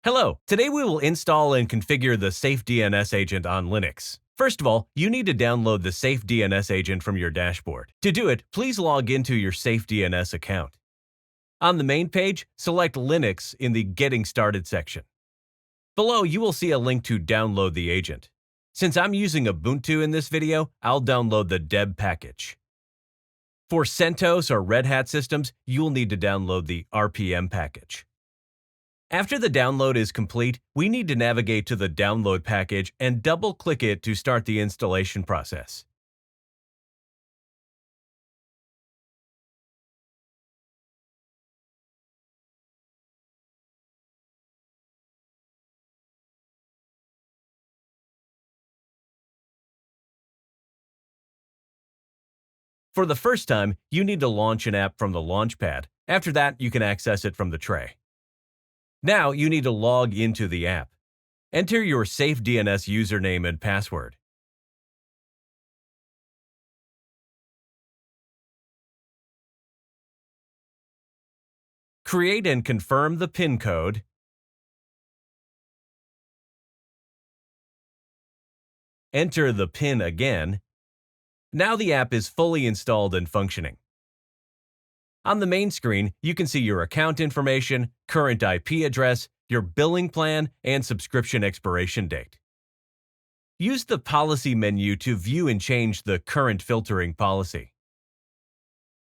Hello, today we will install and configure the SafeDNS agent on Linux. First of all, you need to download the SafeDNS agent from your dashboard. To do it, please log into your SafeDNS account. On the main page, select Linux in the Getting Started section. Below, you will see a link to download the agent. Since I'm using Ubuntu in this video, I'll download the deb package. For CentOS or Red Hat systems, you'll need to download the RPM package. After the download is complete, we need to navigate to the download package and double-click it to start the installation process. For the first time, you need to launch an app from the Launchpad. After that, you can access it from the tray. Now, you need to log into the app. Enter your SafeDNS username and password. Create and confirm the PIN code. Enter the PIN again. Now the app is fully installed and functioning. On the main screen, you can see your account information, current IP address, your billing plan, and subscription expiration date. Use the Policy menu to view and change the current filtering policy.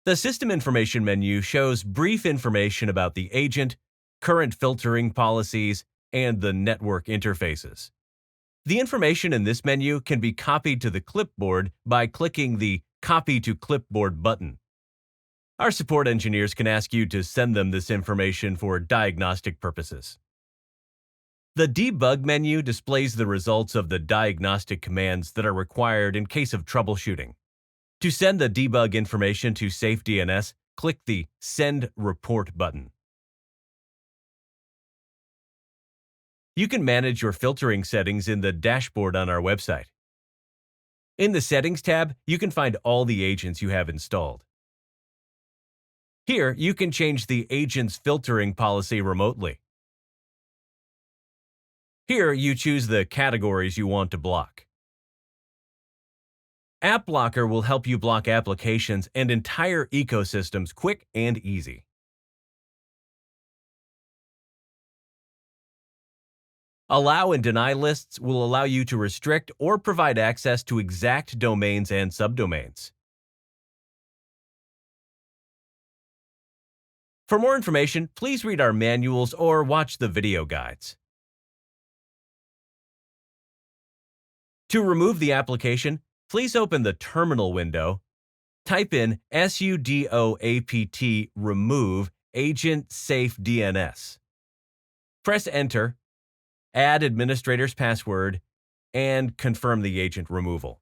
The System Information menu shows brief information about the agent, current filtering policies, and the network interfaces. The information in this menu can be copied to the clipboard by clicking the Copy to Clipboard button. Our support engineers can ask you to send them this information for diagnostic purposes. The Debug menu displays the results of the diagnostic commands that are required in case of troubleshooting. To send the debug information to SafeDNS, click the Send Report button. You can manage your filtering settings in the dashboard on our website. In the Settings tab, you can find all the agents you have installed. Here, you can change the agent's filtering policy remotely. Here, you choose the categories you want to block. App Blocker will help you block applications and entire ecosystems quick and easy. Allow and deny lists will allow you to restrict or provide access to exact domains and subdomains. For more information, please read our manuals or watch the video guides. To remove the application, please open the terminal window, type in sudo remove agent SafeDNS. Press Enter, add administrator's password, and confirm the agent removal.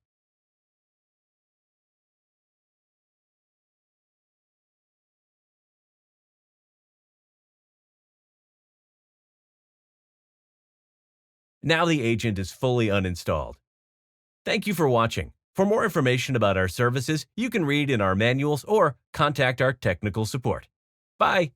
Now the agent is fully uninstalled. Thank you for watching. For more information about our services, you can read in our manuals or contact our technical support. Bye!